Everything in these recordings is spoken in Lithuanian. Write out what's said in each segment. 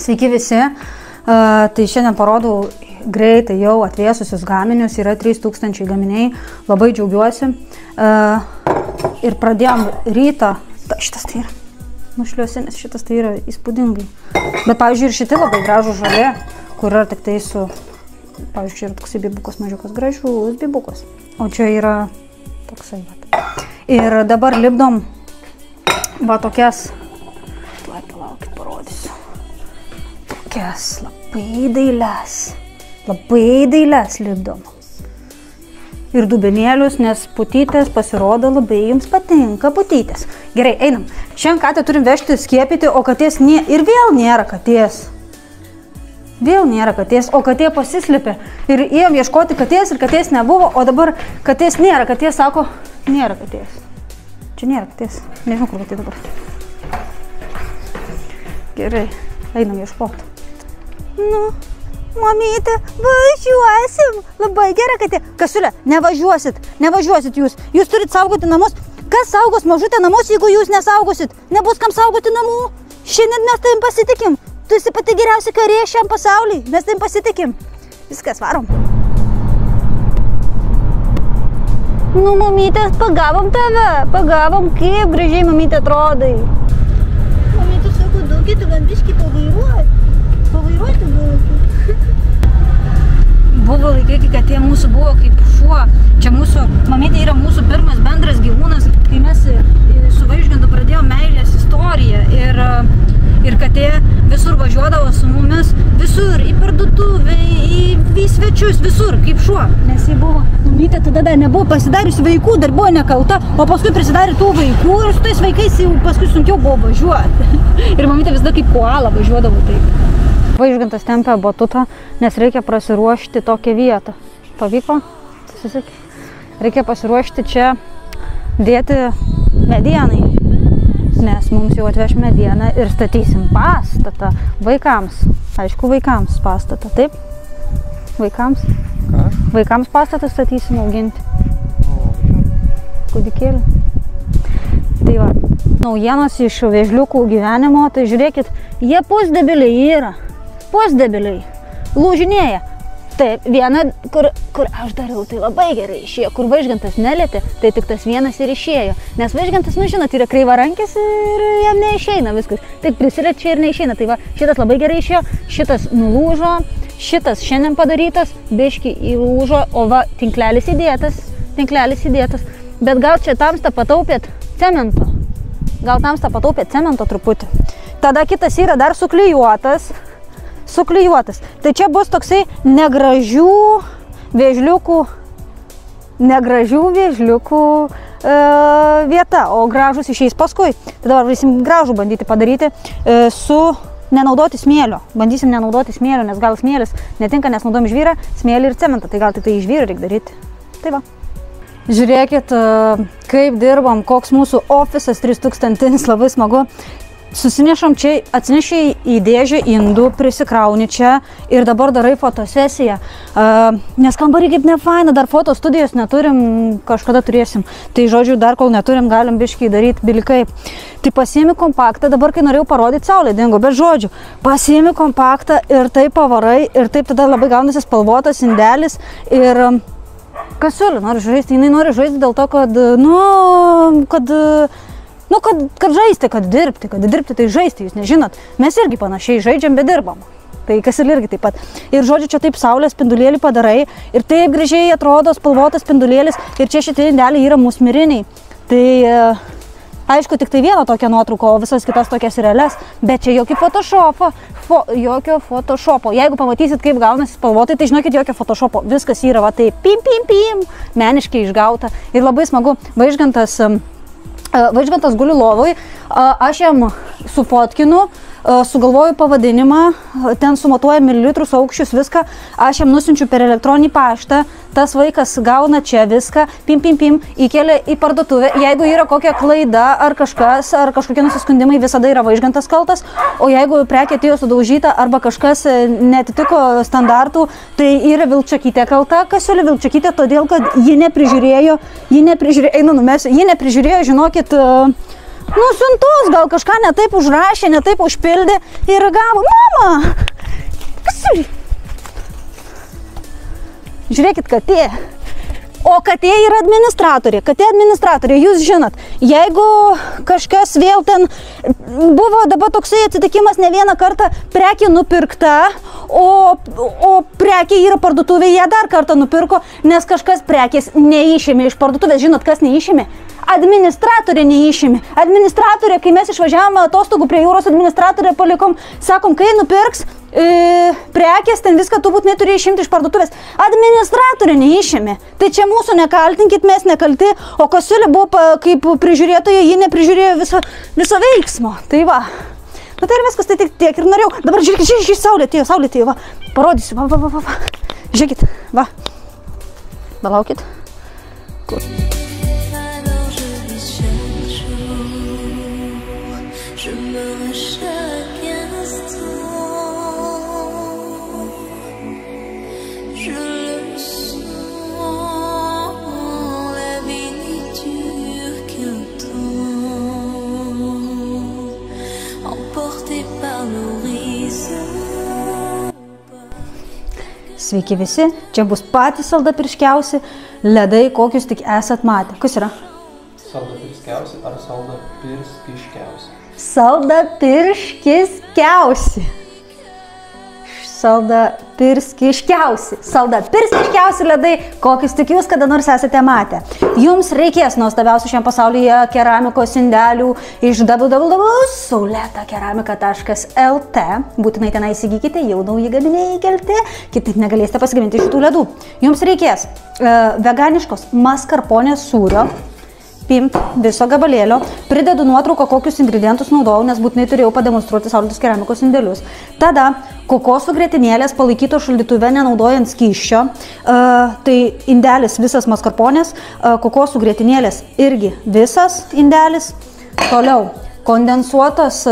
Sveiki visi, tai šiandien parodau greitai jau atvėsusius gaminius, yra 3000 gaminiai, labai džiaugiuosi. Ir pradėjom rytą, šitas tai yra nušliuosinis, šitas tai yra įspūdingai. Bet pavyzdžiui ir šitie labai gražų žalė, kur yra tik tai su, pavyzdžiui, čia yra toksai bibukas mažiukas, gražus bibukas. O čia yra toksai, vat. Ir dabar lipdom va tokias, palaukit, parodysiu. Tokias labai dailias lipdom. Ir dubenėlius, nes putytės pasirodo labai jums patinka putytės. Gerai, einam. Šiandien katę turim vežti skiepyti, o katės ir vėl nėra katės. Vėl nėra katės, o katė pasislėpė. Ir ėjom ieškoti katės ir katės nebuvo, o dabar katės nėra. Katės sako, nėra katės. Čia nėra katės. Nežinau, kur katė dabar. Gerai, einam ieškoti. Nu, mamytė, važiuosim. Labai gera katė. Kasiulė, nevažiuosit jūs. Jūs turit saugoti namus. Kas saugos mažutę namus, jeigu jūs nesaugosit? Nebus kam saugoti namų. Šiandien mes tavim pasitikim. Tu esi pati geriausia karė šiam pasauliui. Mes tavim pasitikim. Viskas, varom. Nu, mamytė, pagavom tave. Pagavom, kaip gražiai mamytė atrodai. Mamytė sako, daugį, tu gan biškį pavairuot. Pavairuoti daugį. Buvo laikai, kai katė mūsų buvo kaip šuo. Čia mūsų, mamytė yra mūsų pirmas bendras gyvūnas, kai mes su Vaižgantu pradėjom meilės istoriją. Ir katė visur važiuodavo su mumis, visur, į parduotuvę, į svečius, visur, kaip šuo. Nes jį buvo, mamytė tada dar nebuvo pasidariusi vaikų, dar buvo nekalta, o paskui prisidarė tų vaikų ir su tais vaikais jau paskui sunkiau buvo važiuoti. Ir mamytė visada kaip koala važiuodavo taip. Vaižgantas tempia batutą, nes reikia prasiruošti tokią vietą. Pavyko? Susisiekė. Reikia pasiruošti čia dėti medienai, nes mums jau atveš medieną ir statysim pastatą vaikams. Aišku, vaikams pastatą, taip? Vaikams? Ką? Vaikams pastatą statysim auginti. Kūdikėlį. Tai va, naujienos iš vėžliukų gyvenimo, tai žiūrėkit, jie pusdebiliai yra. Pusdebiliai. Lūžinėja. Taip, viena, kur aš dariau, tai labai gerai išėjo. Kur Vaižgantas nelietė, tai tik tas vienas ir išėjo. Nes Vaižgantas, nu žinot, yra kreivarankis ir jam neišeina viskas. Taip prisiliečia ir neišeina. Tai va, šitas labai gerai išėjo, šitas nulūžo, šitas šiandien padarytas, biškį įlūžo, o va, tinklelis įdėtas. Bet gal čia tamsta pataupėt cemento. Gal tamsta pataupėt cemento truputį. Tada kitas yra dar suklijuotas. Tai čia bus toksai negražių vėžliukų vieta, o gražus išeis paskui. Tai dabar varysim gražų bandyti padaryti su nenaudoti smėlio. Bandysim nenaudoti smėlio, nes gal smėlis netinka, nes naudojam žvyrą, smėlį ir cementą. Tai gal tai iš žvyrą reikia daryti. Tai va. Žiūrėkit, kaip dirbam, koks mūsų ofisas 3000, labai smagu. Susinešam čia, atsinešiai į dėžę indų, prisikrauni čia ir dabar darai fotosesiją. Nes kambarį kaip nefaina, dar fotostudijos neturim, kažkada turėsim. Tai žodžiu, dar kol neturim, galim biškiai daryti bilikai. Tai pasiimi kompaktą, dabar kai norėjau parodyti, saulė dingo, bet žodžiu, pasiimi kompaktą ir taip pavarai ir taip tada labai gaunasi spalvotas indelis ir Kasiulė nori žaisti, jinai nori žaisti dėl to, kad žaisti, kad dirbti tai žaisti, jūs nežinot. Mes irgi panašiai žaidžiam, bet dirbam. Tai Kasiulė irgi taip pat. Ir žodžiu, čia taip saulės spindulėlį padarai ir taip gražiai atrodo spalvotas spindulėlis ir čia šitie indeliai yra musmiriniai. Tai aišku, tik tai viena tokia nuotrauka, o visas kitas tokias realias, bet čia jokio photoshopo. Jeigu pamatysit, kaip gaunasi spalvotai, tai žinokit, jokio photoshopo. Viskas yra va taip pim, meniškai išgauta ir labai smagu. Vaižgantas guli lovoj, aš jam sufotkinu, sugalvoju pavadinimą, ten sumatuoja mililitrus, aukščius, viską, aš jam nusiunčiu per elektroninį paštą, tas vaikas gauna čia viską, pim, įkelia į parduotuvę, jeigu yra kokia klaida ar kažkas, ar kažkokie nusiskundimai, visada yra Vaižgantas kaltas, o jeigu prekė atėjo sudaužyta arba kažkas netitiko standartų, tai yra Vilčakytė kalta, Kasiulė Vilčakytė, todėl kad ji neprižiūrėjo, žinokit, Nu, siuntos, gal kažką netaip užrašė, netaip užpildė ir gavo. Mama! Kas turi? Žiūrėkit, katė. O katė yra administratorė. Katė administratorė, jūs žinot, jeigu kažkas vėl ten buvo dabar toksai atsitikimas, ne vieną kartą prekė nupirkta, o prekė yra parduotuvėje, ją dar kartą nupirko, nes kažkas prekės neišėmė iš parduotuvės. Žinot, kas neišėmė? Administratorė neišėmė. Administratorė, kai mes išvažiavome atostogų prie jūros, administratorė palikom, sakom, kai nupirks prekės, ten viską tu būtinai turi išimti iš parduotuvės. Administratorė neišėmė. Tai čia mūsų nekaltinkit, mes nekalti, o Kasiulė buvo kaip prižiūrėtoja, ji neprižiūrėjo viso veiksmo. Tai va. Na tai ir viskas, tai tiek ir norėjau. Dabar žiūrėkit, saulė atėjo, va. Parodysiu, va. Žiūrėkit, va. Palaukit. Kur? Sveiki visi, čia bus patys saldapirškiausi ledai, kokius tik esat matę. Kas yra? Saldapirškiausi ar saldapirskiškiausi? Saldapirškiausi. Saldapirskiškiausi ledai, kokius tik jūs kada nors esate matę. Jums reikės nuostabiausių šiam pasaulyje keramikos indelių iš www.sauletakeramika.lt. Būtinai tenai įsigykite, jau nauji gaminiai įkelti, kitaip negalėsite pasigaminti šitų ledų. Jums reikės veganiškos maskarponės sūrio, pimt viso gabalėlio, pridedu nuotrauką, kokius ingredientus naudojau, nes būtinai turėjau pademonstruoti Saulės keramikos indelius. Tada kokosų grietinėlės palaikyto šaldytuve nenaudojant skysčio, tai indelis visas maskarponės, kokosų grietinėlės irgi visas indelis. Toliau kondensuotas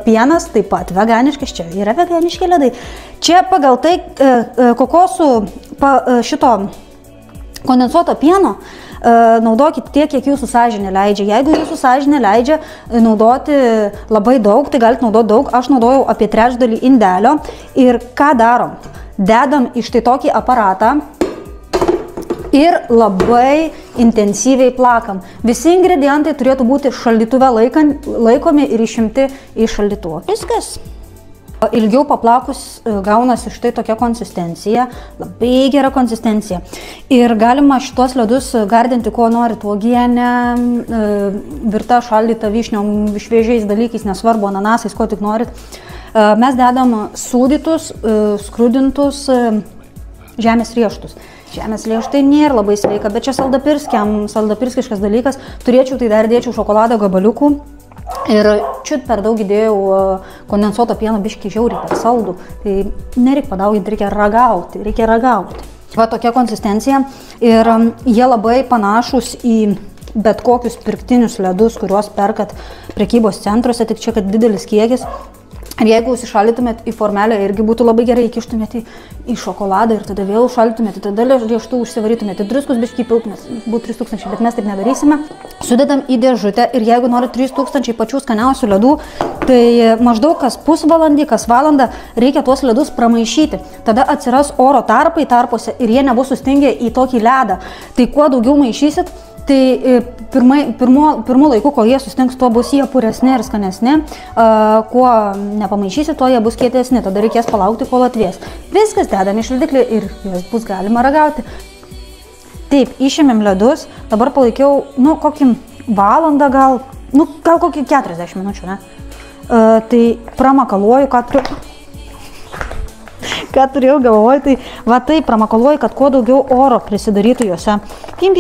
pienas, taip pat veganiškas, čia yra veganiški ledai. Čia pagal tai kokosų šito kondensuoto pieno naudokit tiek, kiek jūsų sąžinė leidžia. Jeigu jūsų sąžinė leidžia naudoti labai daug, tai galite naudoti daug. Aš naudojau apie 1/3 indelio. Ir ką darom? Dedam iš tai tokį aparatą ir labai intensyviai plakam. Visi ingredientai turėtų būti šaldytuve laikomi ir išimti iš šaldytuvo. Viskas. Ilgiau paplakus gaunasi štai tokia konsistencija, labai gera konsistencija. Ir galima šitos ledus gardinti kuo norit, uogienę, virta, šaldyta vyšniom, šviežiais dalykais, nesvarbu, ananasais, ko tik norit. Mes dedam sūdytus, skrudintus žemės riešutus. Žemės riešutai nėra labai sveika, bet čia saldapirskiškas dalykas. Turėčiau, tai dar dėčiau šokolado gabaliukų. Ir čiut per daug įdėjau kondensuoto pieno, biškį žiauriai per saldų. Tai nereikia padauginti, reikia ragauti. Va tokia konsistencija. Ir jie labai panašus į bet kokius pirktinius ledus, kuriuos perkat prekybos centruose, tik čia, kad didelis kiekis. Ir jeigu jūs iššaldytumėt į formelę, irgi būtų labai gerai įkištumėt į šokoladą ir tada vėl šaldytumėt, tada riešutų užsivarytumėt, druskus biškį piltumėt, būtų 3000, bet mes taip nedarysime. Sudedam į dėžutę ir jeigu norit 3000 pačių skaniausių ledų, tai maždaug kas pusvalandį, kas valandą reikia tuos ledus pramaišyti. Tada atsiras oro tarpai tarpuose ir jie nebus sustingę į tokį ledą. Tai kuo daugiau maišysit, tai pirmu laiku, kol jie sustings, tuo bus jie puresni ir skanesni. Kuo nepamaišysi, tuo jie bus kietesni. Tada reikės palaukti, kol atvės. Viskas dedam į šaldiklį ir juos bus galima ragauti. Taip, išėmėm ledus. Dabar palaikiau, kokį valandą gal kokį 40 minučių, ne? Tai pramakaluoju, ką turėjau galvoj, tai va tai pramakaluoju, kad kuo daugiau oro prisidarytų juose. Pim.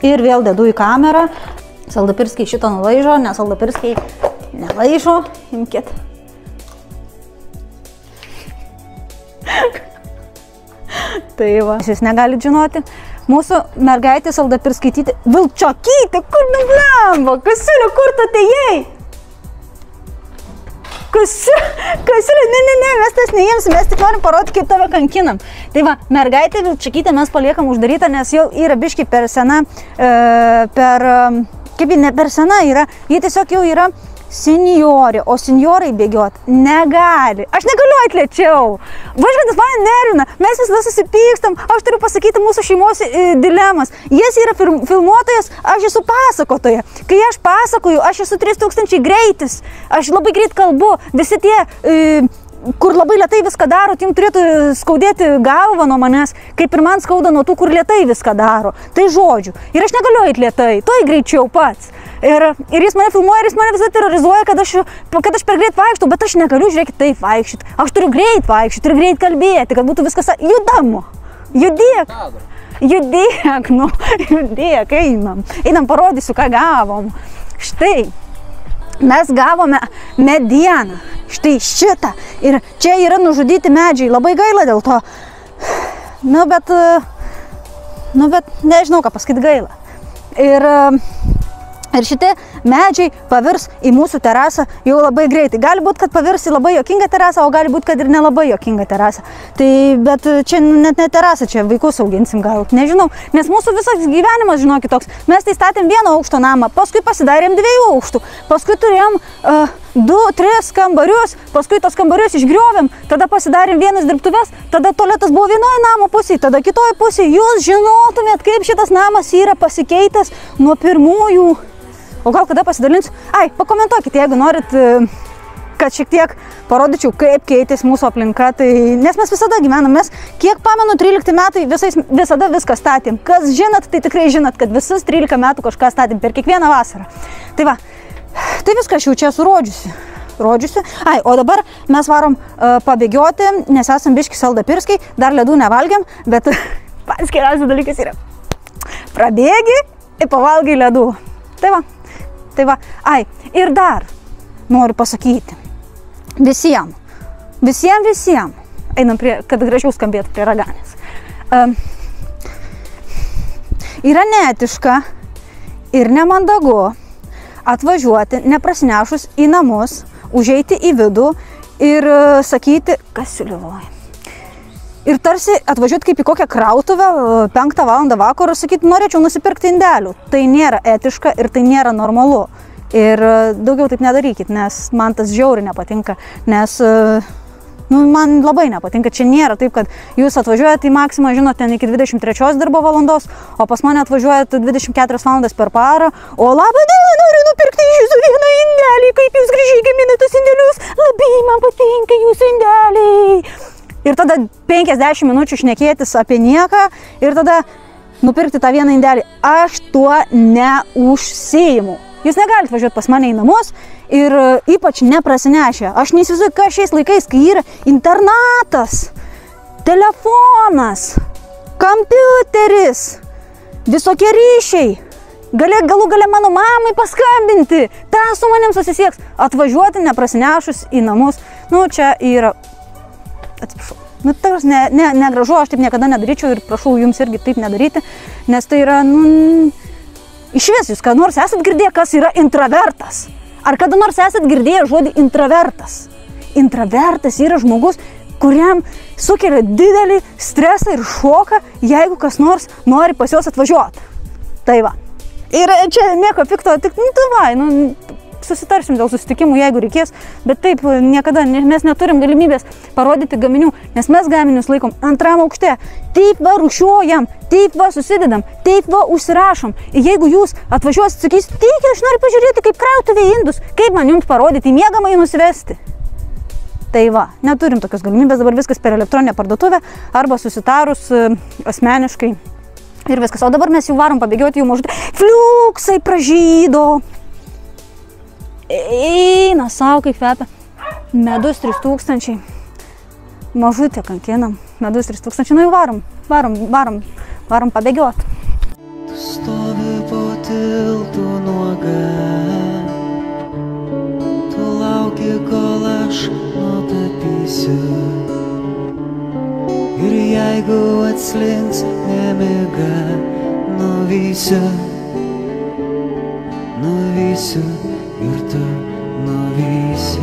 Ir vėl dedu į kamerą. Saldapirskiai šito nulaižo, nes saldapirskiai nelaižo. Imkit. Tai va. Jūs negalit žinoti. Mūsų mergaitė saldapirskaityti. Vilčiokytė, kur nublemba? Kasiulė, kur tu atėjai? Kasiulė, ne, mes tas neimsim, mes tik norim parodyti, kaip tave kankinam. Tai va, mergaitė Vilčakytė mes paliekam uždarytą, nes jau yra biški per sena, kaip ji ne per sena yra, ji tiesiog jau yra seniorė, o seniorai bėgiot negali. Aš negaliu atlėčiau. Važiuotis mane nervina, mes visada susipykstam, aš turiu pasakyti mūsų šeimos dilemas. Jis yra filmuotojas, aš esu pasakotoja. Kai aš pasakoju, aš esu 3000 greitis, aš labai greit kalbu, visi tie kur labai lėtai viską daro, tiem turėtų skaudėti galvą nuo manęs, kaip ir man skauda nuo tų, kur lėtai viską daro. Tai žodžiu. Ir aš negaliu eit lėtai, toj greičiau pats. Ir jis mane filmuoja, ir jis mane visą terrorizuoja, kad aš per greit vaikštau, bet aš negaliu, žiūrėkit, taip vaikščioti. Aš turiu greit vaikščioti ir greit kalbėti, kad būtų viskas judamu. Judėk. Judėk, einam. Einam, parodysiu, ką gavom. Štai. Mes gavome medieną, štai šitą, ir čia yra nužudyti medžiai, labai gaila dėl to, bet nežinau, ką pasakyti, gaila. Ir šitie medžiai pavirs į mūsų terasą jau labai greitai. Gali būti, kad pavirs į labai jokingą terasą, o gali būti, kad ir nelabai jokingą terasą. Bet čia net ne terasą, čia vaikus auginsim gal, nežinau. Nes mūsų visas gyvenimas, žinokit, toks. Mes tai statėm 1 aukšto namą, paskui pasidarėm 2 aukštų, paskui turėjom 2-3 kambarius, paskui tos kambarius išgriovėm, tada pasidarėm 1 dirbtuves, tada tualetas buvo vienoje namo pusėje, tada kitoje pusėje. Jūs žinotumėt, kaip šitas namas yra pasikeitęs nuo pirmųjų. O gal kada pasidalinsiu? Pakomentuokit, jeigu norit, kad šiek tiek parodyčiau, kaip keitėsi mūsų aplinka. Nes mes visada gyvenam, mes, kiek pamenu, 13 metai visada viską statėm. Kas žinot, tai tikrai žinot, kad visus 13 metų kažką statėm per kiekvieną vasarą. Tai va, tai viską aš jau čia surodžiusi. O dabar mes varom pabėgioti, nes esam biški saldapirskiai, dar ledų nevalgiam, bet pats geriausias dalykas yra prabėgi ir pavalgai ledų. Tai va, ir dar noriu pasakyti visiems, einam kad gražiau skambėtų prie raganės. Yra neetiška ir nemandagu atvažiuoti, neprasinešus į namus, užeiti į vidų ir sakyti, kas siuliuoja. Ir tarsi atvažiuoti kaip į kokią krautuvę 5 valandą vakaro ir sakyti, norėčiau nusipirkti indelių. Tai nėra etiška ir tai nėra normalu. Ir daugiau taip nedarykit, nes man tas žiauriai nepatinka, nes man labai nepatinka. Čia nėra taip, kad jūs atvažiuojate į Maksimą, žinot, ten iki 23 darbo valandos, o pas mane atvažiuojate 24 valandas per parą, o labą dieną, noriu nupirkti iš jūsų 1 indelį, kaip jūs gražiai gaminate tuos indelius, labai man patinka jūsų indeliai. Ir tada 50 minučių šnekėtis apie nieką ir tada nupirkti tą 1 indelį. Aš tuo neužsiimu. Jūs negalite važiuoti pas mane į namus ir ypač neprasinešę. Aš neįsivaizduoju, kas šiais laikais, kai yra internatas, telefonas, kompiuteris, visokie ryšiai. Galų gale mano mamai paskambinti, tą su manim susisieks. Atvažiuoti neprasinešus į namus. Čia yra... Atsiprašau. Negražu, aš taip niekada nedaryčiau ir prašau jums irgi taip nedaryti, nes tai yra, išvis jūs kada nors esat girdėję, kas yra intravertas? Ar kada nors esat girdėję žodį intravertas? Intravertas yra žmogus, kuriam sukelia didelį stresą ir šoką, jeigu kas nors nori pas juos atvažiuoti. Tai va. Ir čia nieko pikto, tik, susitarsim dėl susitikimų, jeigu reikės, bet taip niekada mes neturim galimybės parodyti gaminių, nes mes gaminius laikom 2 aukšte. Taip va rūšiuojam, taip va susidedam, taip va užsirašom. Ir jeigu jūs atvažiuosit, sakysit, tik aš noriu pažiūrėti, kaip krautuvė indus, kaip man jums parodyti, miegamąjį nusivesti. Tai va, neturim tokios galimybės, dabar viskas per elektroninę parduotuvę arba susitarus asmeniškai ir viskas. O dabar mes jau varom pabėgioti, jau mažai fliuksai pražydo. Eina savo, kaip kvepia. Medus 3000. Mažutė kankinam. Medus 3000. Jau varom pabėgioti. Tu stovi po tiltu nuoga. Tu lauki, kol aš nutapysiu. Ir jeigu atslinks nemiga, nuvysiu. Ir tu nuvysi.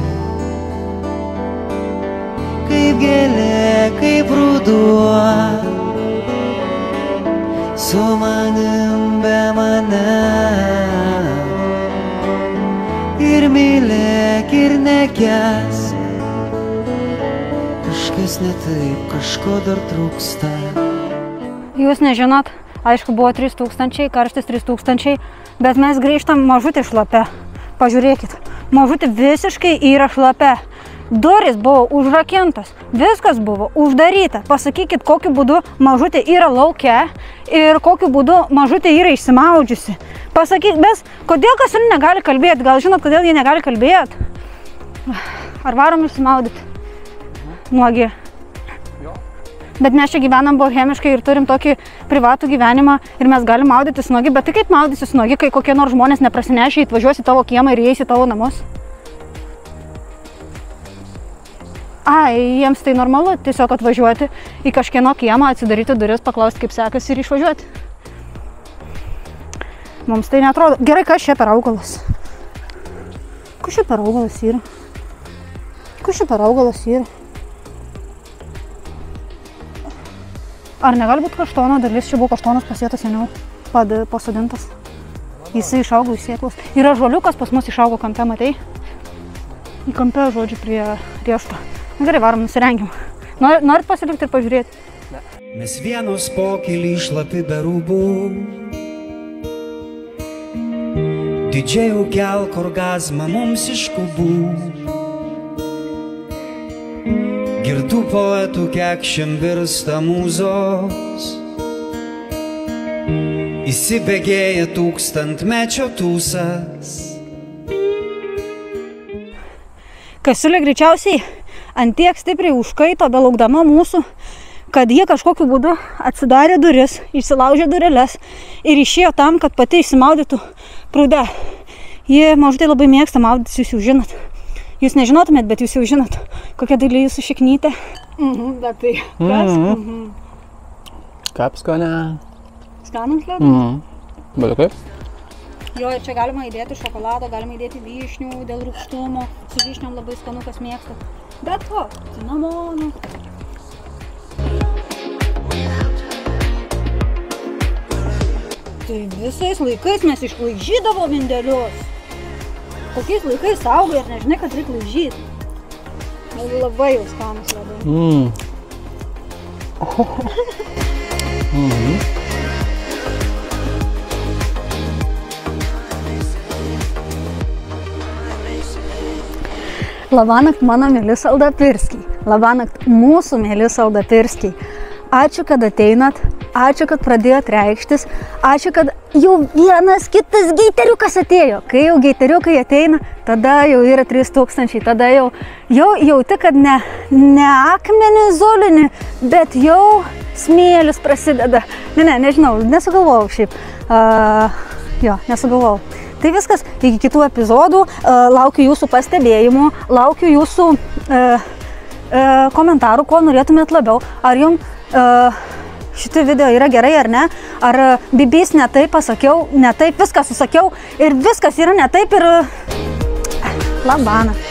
kaip gėlė, kaip ruduo, su manim be mane. Ir mylėk, ir nekęsk, kažkas ne taip, kažko dar trūksta. Jūs nežinot, aišku, buvo 3000, karštis 3000, bet mes grįžtam mažutį šlapę. Pažiūrėkit, mažutį visiškai yra šlapę. Durys buvo užrakintos, viskas buvo uždaryta. Pasakykit, kokiu būdu mažutė yra lauke ir kokiu būdu mažutė yra išsimaudžiusi. Pasakykit, bet kodėl kas ir negali kalbėti? Gal žinot, kodėl jie negali kalbėti? Ar varom išsimaudyti? Nuogi. Bet mes čia gyvenam bohemiškai ir turim tokį privatų gyvenimą ir mes galim maudytis nuogi, bet tai kaip maudysis nuogi, kai kokie nors žmonės neprasinešia, atvažiuos į tavo kiemą ir įeis į tavo namus? Ai, jiems tai normalu, tiesiog atvažiuoti į kažkieno kiemą, atsidaryti duris, paklausti, kaip sekasi ir išvažiuoti. Mums tai neatrodo. Gerai, kas čia per augalas? Kas čia per augalas yra? Kas čia per augalas yra? Ar negali būti kaštono dalis? Čia buvo kaštonas pasėtas seniau, pasodintas. Jisai išaugo į sėklos. Yra žoliukas pas mus išaugo kampe, matai? Į kampe, žodžiu, prie riešto. Gerai, varom, nusirengiam. Norit pasilikti ir pažiūrėti? Ne. Mes vienos pokelį šlapi be rūbų, didžiai jau kelk orgazmą mums iš kubų. Girtų poetų kekšėm virsta mūzos, įsibėgėja tūkstantmečio tūsas. Kasiulė greičiausiai antiek stipriai užkaito, belaukdama mūsų, kad jie kažkokiu būdu atsidarė duris, išsilaužė dureles ir išėjo tam, kad pati išsimaudytų prūde. Jie mažutai labai mėgsta maudytis, jūs jau žinot. Jūs nežinotumėt, bet jūs jau žinot, kokia dailė jūsų šiknytė. Bet tai kas? Kaip skanė? Skanant ledą? Bet kaip? Jo, ir čia galima įdėti šokolado, galima įdėti vyšnių dėl rūgštumo. Su vyšniom labai skanu, kas mėgsta. Bet ko, cinamonų. Tai visais laikais mes išlaižydavom indelius. Kokiais laikais saugai ir nežinai, kad reikia laižyti. Labai jau skanus labai. Labanakt mano mėly saldapirskiai. Labanakt mūsų mėly saldapirskiai. Ačiū, kad ateinat. Ačiū, kad pradėjot reikštis. Ačiū, kad jau vienas kitas geiteriukas atėjo. Kai jau geiteriukai ateina, tada jau yra 3000. Tada jau jauti, kad ne akmenį zolinį, bet jau smėlis prasideda. Nežinau, nesugalvojau šiaip. Nesugalvojau. Tai viskas, iki kitų epizodų. Laukiu jūsų pastebėjimų, laukiu jūsų komentarų, ko norėtumėt labiau. Ar jums šitie video yra gerai ar ne? Ar bibys ne taip pasakiau, ne taip viską susakiau ir viskas yra ne taip ir... Labanakt.